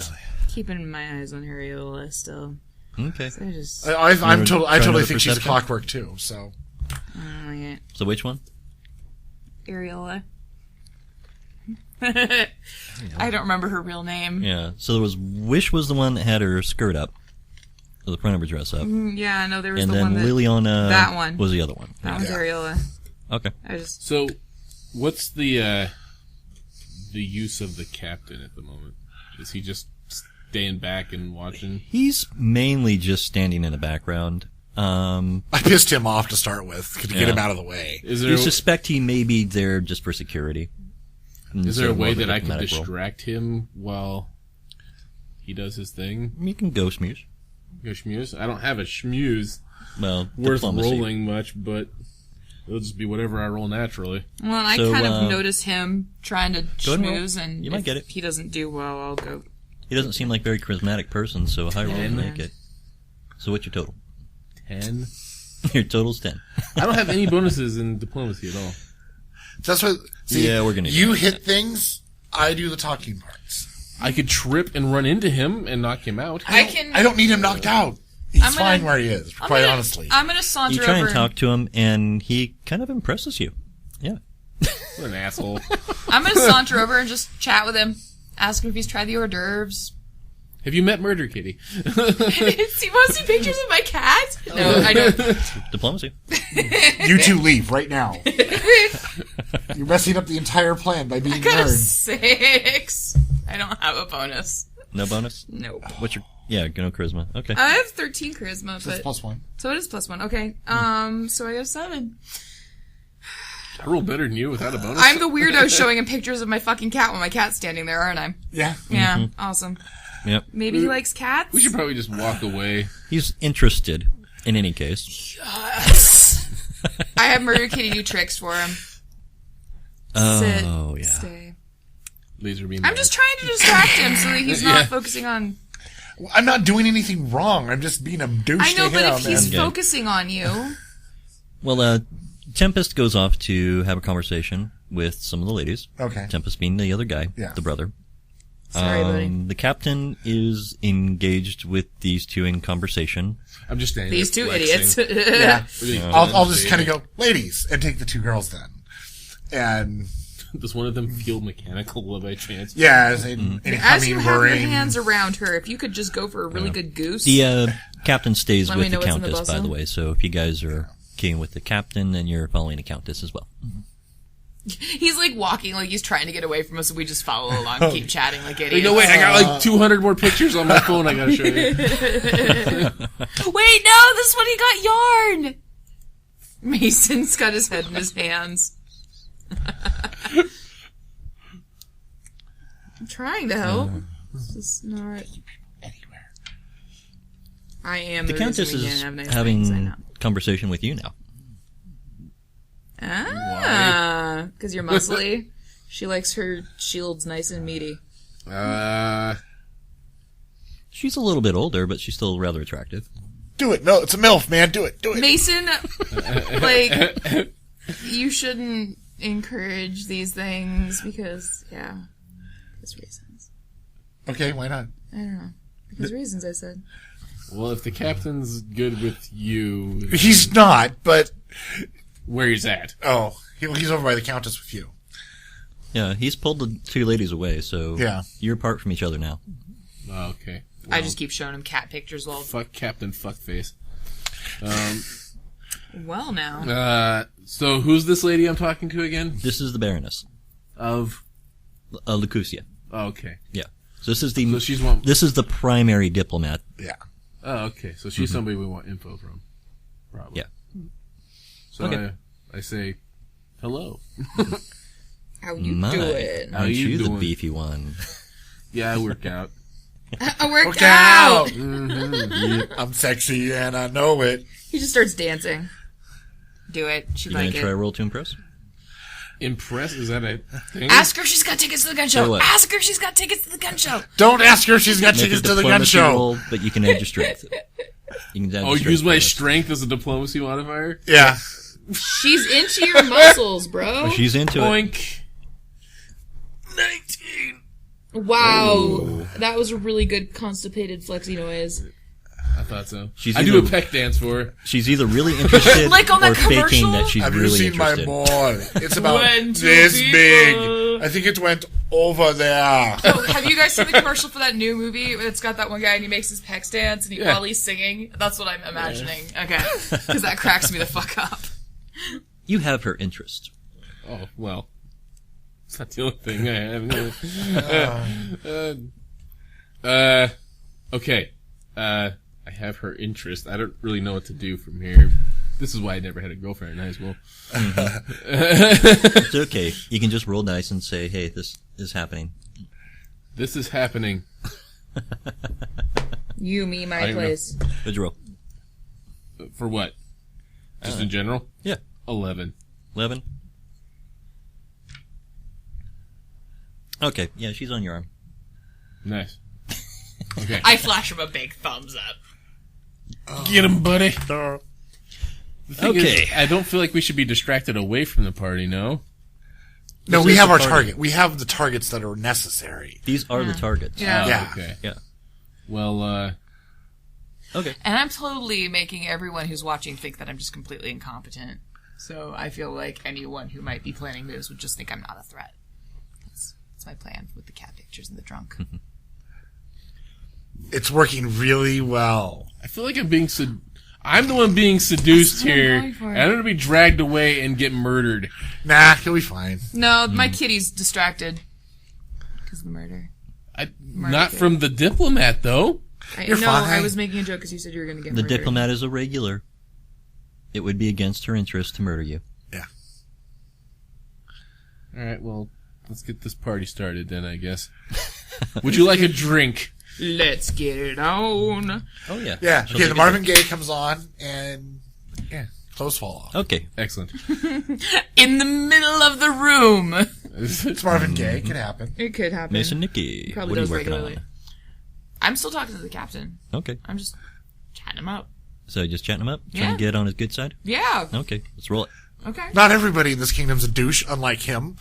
keeping my eyes on Hariola still. Okay. So I just, I totally another think she's perception? clockwork too, so. I don't like it. So which one? Ariola. I don't remember her real name. Yeah. So there was Wish was the one that had her skirt up. the front of her dress up. Yeah, no, there was And the then one that... Liliana That one. was the other one. That one's Ariola. Okay. So, what's the use of the captain at the moment? Is he just staying back and watching? He's mainly just standing in the background. I pissed him off to start with to get him out of the way. You suspect he may be there just for security. Is there a way that I can distract him while he does his thing? You can go schmooze. Go schmooze? I don't have a schmooze Well, worth diplomacy. rolling much, but it'll just be whatever I roll naturally. Well, and I So, kind of notice him trying to ahead and roll. schmooze, and You might if get it. he doesn't do well, I'll go. He doesn't seem like a very charismatic person, so a high roll would make it. So what's your total? 10? Your total's 10. I don't have any bonuses in diplomacy at all. That's what. See, Yeah, we're gonna do You that. hit things. I do the talking parts. I could trip and run into him and knock him out. I don't need him knocked out. He's I'm gonna- fine where he is. Quite honestly. I'm gonna saunter You try over. and talk to him, and he kind of impresses you. Yeah. What an asshole. I'm gonna saunter over and just chat with him. Ask him if he's tried the hors d'oeuvres. Have you met Murder Kitty? See, want to see pictures of my cat? No, I don't. Diplomacy. You two leave right now. You're messing up the entire plan by being Got a nerds. 6. I don't have a bonus. No bonus? Nope. What's your... Yeah, no charisma. Okay. I have 13 charisma, That's but +1. so it is +1. Okay. So I got a 7. I rolled better than you without a bonus. I'm the weirdo showing him pictures of my fucking cat when my cat's standing there, aren't I? Yeah. Yeah. Awesome. Yep. Maybe he likes cats. We should probably just walk away. He's interested, in any case. Yes. I have Murder Kitty do tricks for him. Sit. Oh, yeah. Stay. Laser beam. I'm just trying to distract him so that he's not focusing on. I'm not doing anything wrong. I'm just being a douche I know, to but him. if he's and- focusing on you, Well, Tempest goes off to have a conversation with some of the ladies. Okay. Tempest being the other guy, Yeah. the brother. sorry, buddy. The captain is engaged with these two in conversation. I'm just standing These there two flexing. idiots. Yeah. Really I'll just demonstrating. kind of go, ladies, and take the two girls then. And Does one of them feel mechanical by chance? yeah, and As humming, you have your whirring. hands around her, if you could just go for a really good goose. The captain stays Let me with know the what's in the countess, by bustle. the way. So if you guys are keying with the captain, then you're following the countess as well. He's like walking, like he's trying to get away from us, so we just follow along, and keep chatting like idiots. Hey, no, wait, I got like 200 more pictures on my phone I gotta show you. Wait, no, this one he got yarn. Mason's got his head in his hands. I'm trying to help. It's just not. Anywhere. I am. The countess is nice having things, I know. conversation with you now. Ah, because you're muscly. She likes her shields nice and meaty. She's a little bit older, but she's still rather attractive. Do it. No, it's a MILF, man. Do it. Do it. Mason, like, you shouldn't encourage these things because, yeah, because reasons. Okay, why not? I don't know. Because reasons, I said. Well, if the captain's good with you, He's not, but where he's at. oh, he's over by the countess with you. Yeah, he's pulled the two ladies away, so Yeah. you're apart from each other now. Oh, okay. I just keep showing him cat pictures while. Fuck Captain Fuckface. Well, now. So who's this lady I'm talking to again? This is the Baroness Of. Lucusia. Oh, okay. Yeah. So this is the So she's one. this is the primary diplomat. Yeah. Oh, okay. So she's somebody we want info from. Probably. Yeah. So Okay. I say, hello. How you My, doing? How aren't you you the doing? beefy one? Yeah, I work out. I worked Look out! out! I'm sexy and I know it. He just starts dancing. Do it. She'd You gonna like try it. a roll to impress? Impress? Is that a thing? Ask her if she's got tickets to the gun Tell you show. what. Ask her if she's got tickets to the gun show. Don't ask her if she's got Make a tickets to the gun diplomacy show. roll, but you can add your strength. You can add Oh, your use my bonus. strength as a diplomacy modifier? Yeah. She's into your muscles, bro. Oh, she's into it. Boink. 19. Wow. That was a really good constipated flexy noise. I thought so. She's I do a either- peck dance for her. She's either really interested Like on or that commercial? faking that she's Have you really seen interested. my ball? It's about 22 this people. big. I think it went over there. Oh, have you guys seen the commercial for that new movie? It's got that one guy and he makes his pecs dance and while he's singing. That's what I'm imagining. Okay, because that cracks me the fuck up. You have her interest. Oh, well. It's not the only thing I have. Okay. I have her interest. I don't really know what to do from here. This is why I never had a girlfriend in high school. It's okay. You can just roll dice and say, hey, this is happening. This is happening. You, me, I my don't place. What'd you roll? For what? Just in general? Yeah. 11. 11? Okay, yeah, she's on your arm. Nice. Okay. I flash him a big thumbs up. Get him, buddy. The thing Okay. is, I don't feel like we should be distracted away from the party, no? No, This we is have the our party. target. We have the targets that are necessary. These are the targets. Yeah. Yeah. Okay. Yeah. Well, Okay. And I'm totally making everyone who's watching think that I'm just completely incompetent. So I feel like anyone who might be planning moves would just think I'm not a threat. That's my plan with the cat pictures and the drunk. It's working really well. I feel like I'm being I'm the one being seduced That's what I'm here, going for. and I'm going to be dragged away and get murdered. Nah, he'll be fine. No, my kitty's distracted. Because of the murder. Not from the diplomat, though. You're fine. I was making a joke because you said you were going to get The murdered. diplomat is a regular. It would be against her interest to murder you. Yeah. All right, well, let's get this party started then, I guess. Would you like a drink? Let's get it on. Oh, yeah. Yeah. She'll Okay, take the a Marvin Gaye comes on, and yeah, clothes fall off. Okay. Excellent. In the middle of the room. It's Marvin Gaye. It could happen. It could happen. Mason Nicky. Probably What are you does working regularly. on? I'm still talking to the captain. Okay. I'm just chatting him up. So just chatting him up? Trying Yeah. to get on his good side? Yeah. Okay. Let's roll it. Okay. Not everybody in this kingdom's a douche, unlike him.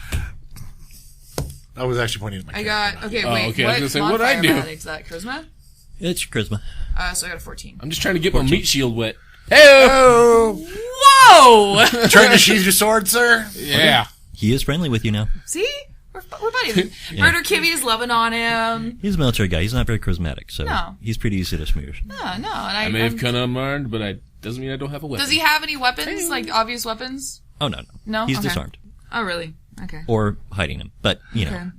I was actually pointing at my I character. got... Okay, Oh, wait. okay, I was What gonna say, what'd I modifier do? am adding to that? Charisma? It's your charisma. So I got a 14. I'm just trying to get my meat shield wet. Hey! Oh! Whoa! Trying to sheathe your sword, sir? Yeah. He is friendly with you now. See? We're buddies. Murder Kimmy's loving on him. He's a military guy. He's not very charismatic, so No. he's pretty easy to smoosh. No, and I may have come unarmed, but doesn't mean I don't have a weapon. Does he have any weapons? Like, obvious weapons? Oh, no. No? He's Okay. disarmed. Oh, really? Okay. Or hiding him. But, you know. Okay.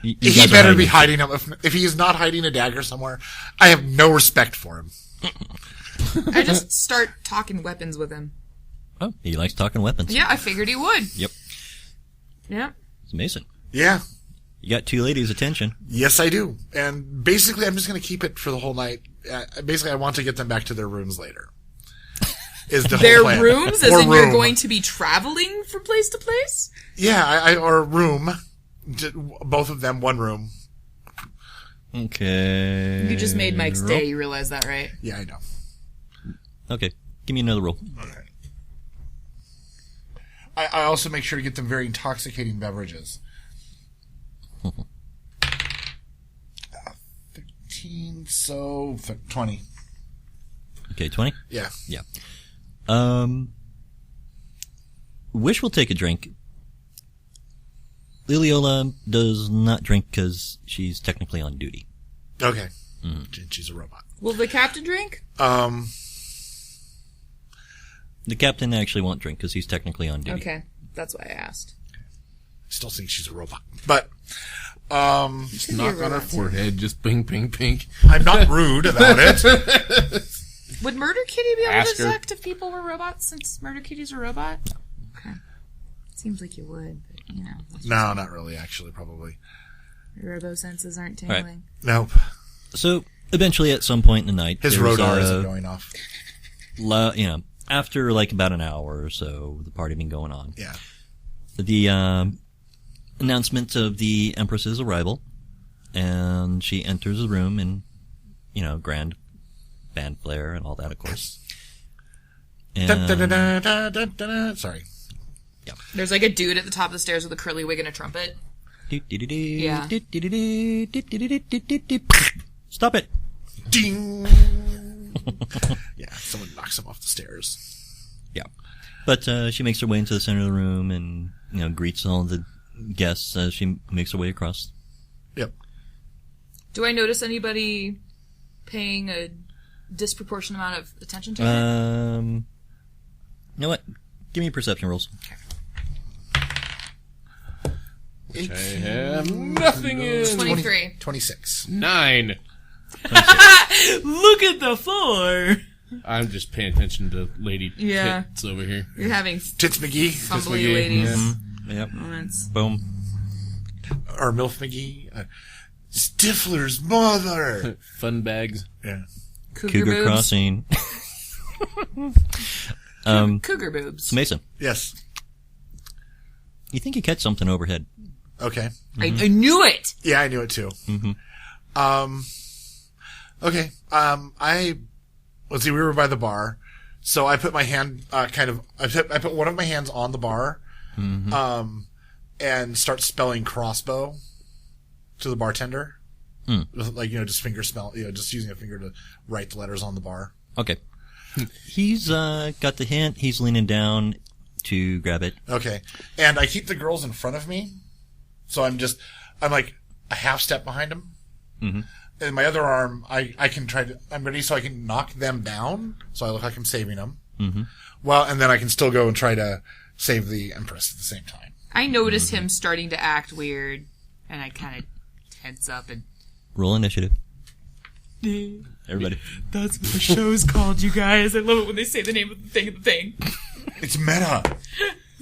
You He guys are better be him. hiding him. If he is not hiding a dagger somewhere, I have no respect for him. I just start talking weapons with him. Oh, he likes talking weapons. Yeah, I figured he would. Yep. Yeah. It's Mason. Yeah. You got two ladies' attention. Yes, I do. And basically, I'm just going to keep it for the whole night. Basically, I want to get them back to their rooms later. Is the Their whole plan. rooms, as Or in you're room. going to be traveling from place to place? Yeah, or room. Both of them, one room. Okay. You just made Mike's Roll. day, you realize that, right? Yeah, I know. Okay. Give me another roll. Okay. I also make sure to get them very intoxicating beverages. 15, so 20. Okay, 20? Yeah. Yeah. Wish will take a drink. Liliola does not drink because she's technically on duty. Okay. She's a robot. Will the captain drink? The captain actually won't drink because he's technically on duty. Okay, that's why I asked. Still think she's a robot. But, Just knock on her forehead, just ping, ping, ping. I'm not rude about it. Would Murder Kitty be able Ask to her. detect if people were robots since Murder Kitty's a robot? Okay. Seems like you would, but you know. No, not really, actually, probably. Your robo senses aren't Right. tingling. Nope. So, eventually at some point in the night, His there's radar a- isn't going off. after like about an hour or so, the party been going on. Yeah. The announcement of the Empress's arrival, and she enters the room in, grand fanfare and all that, of course. And, Dun, dun, dun, dun, dun, dun, dun, dun. Sorry. There's like a dude at the top of the stairs with a curly wig and a trumpet. Yeah. Stop it! Ding! Yeah, someone knocks him off the stairs. Yeah. But she makes her way into the center of the room and, greets all the guests as she makes her way across. Yep. Do I notice anybody paying a disproportionate amount of attention to her? You know what? Give me perception rolls. Which I have nothing in. 23. 26. 9. Look at the floor. I'm just paying attention to Lady Yeah. Tits over here. You're having Tits McGee. fumbly McGee, ladies Yep. moments. Boom. Or MILF McGee. Stifler's mother. Fun bags. Yeah. Cougar boobs. Crossing. Cougar boobs. Mason, Yes. you think you catch something overhead? Okay. I knew it. Yeah, I knew it too. Mm-hmm. Okay. Let's see, we were by the bar. So I put my hand, I put one of my hands on the bar, and start spelling crossbow to the bartender. Like, just finger spell, just using a finger to write the letters on the bar. Okay. He's got the hint. He's leaning down to grab it. Okay. And I keep the girls in front of me. So I'm like a half step behind them. Mm-hmm. And my other arm, I'm ready so I can knock them down. So I look like I'm saving them. Mm-hmm. Well, and then I can still go and try to save the Empress at the same time. I noticed him starting to act weird, and I kind of tense up and... Roll initiative. Everybody. That's what the show's called, you guys. I love it when they say the name of the thing. It's meta.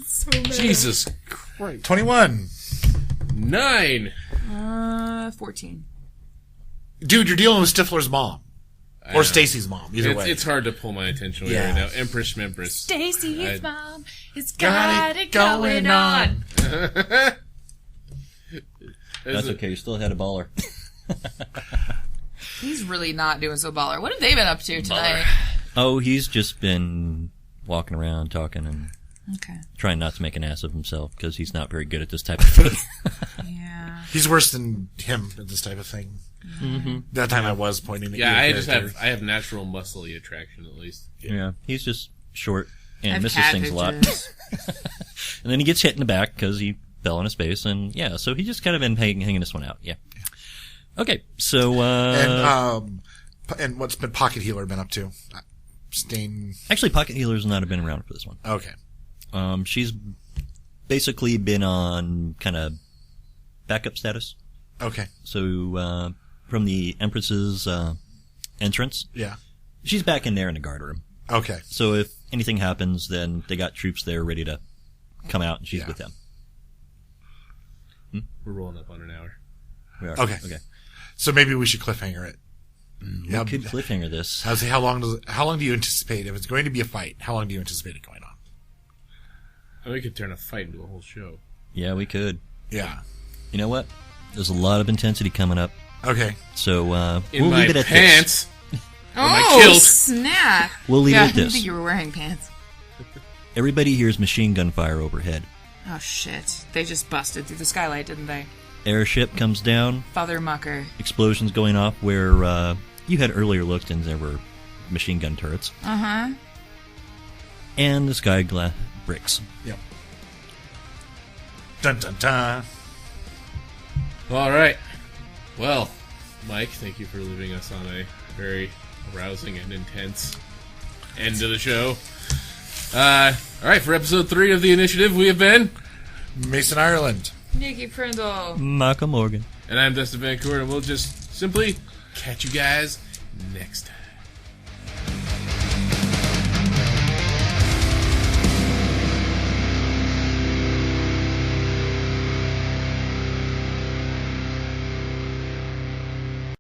So mad. Jesus Christ. 21. 9. 14. Dude, you're dealing with Stifler's mom. I Or know. Stacy's mom. Either way. It's hard to pull my attention away Yeah. right now. Empress Mempress. Stacy's mom has got it going on. That's okay. You still had a baller. He's really not doing so baller. What have they been up to tonight? Oh, he's just been walking around talking and Okay. trying not to make an ass of himself because he's not very good at this type of thing. Yeah. He's worse than him at this type of thing. Mm-hmm. That time I was pointing at Yeah, you. I have natural muscly attraction at least. Yeah, he's just short and I've misses had things a lot. pictures. And then he gets hit in the back because he fell on his face, and yeah, so he just kind of been hanging this one out. Yeah. Okay, so and what's been Pocket Healer been up to? Stain. actually, Pocket Healer's not been around for this one. Okay. She's basically been on kind of backup status. Okay. So from the Empress's entrance, Yeah. she's back in there in the guard room. Okay. So if anything happens, then they got troops there ready to come out, and she's with them. We're rolling up on an hour. We are. Okay. Okay. So maybe we should cliffhanger it. We could cliffhanger this. I'll say how long do you anticipate if it's going to be a fight? How long do you anticipate it going on? Oh, we could turn a fight into a whole show. Yeah, we could. Yeah. You know what? There's a lot of intensity coming up. Okay. So In we'll my leave it at pants. my Oh, kilt. snap. this. We'll leave Yeah, it at I didn't this. think you were wearing pants. Everybody hears machine gun fire overhead. Oh, shit. They just busted through the skylight, didn't they? Airship comes down. Father Mucker. Explosions going off where you had earlier looked and there were machine gun turrets. Uh-huh. And the sky breaks. Yep. Dun dun dun. All right. Well, Mike, thank you for leaving us on a very arousing and intense end to the show. All right, for episode 3 of The Initiative, we have been... Mason, Ireland. Nikki Prindle. Michael Morgan. And I'm Dustin Vancouver, and we'll just simply catch you guys next time.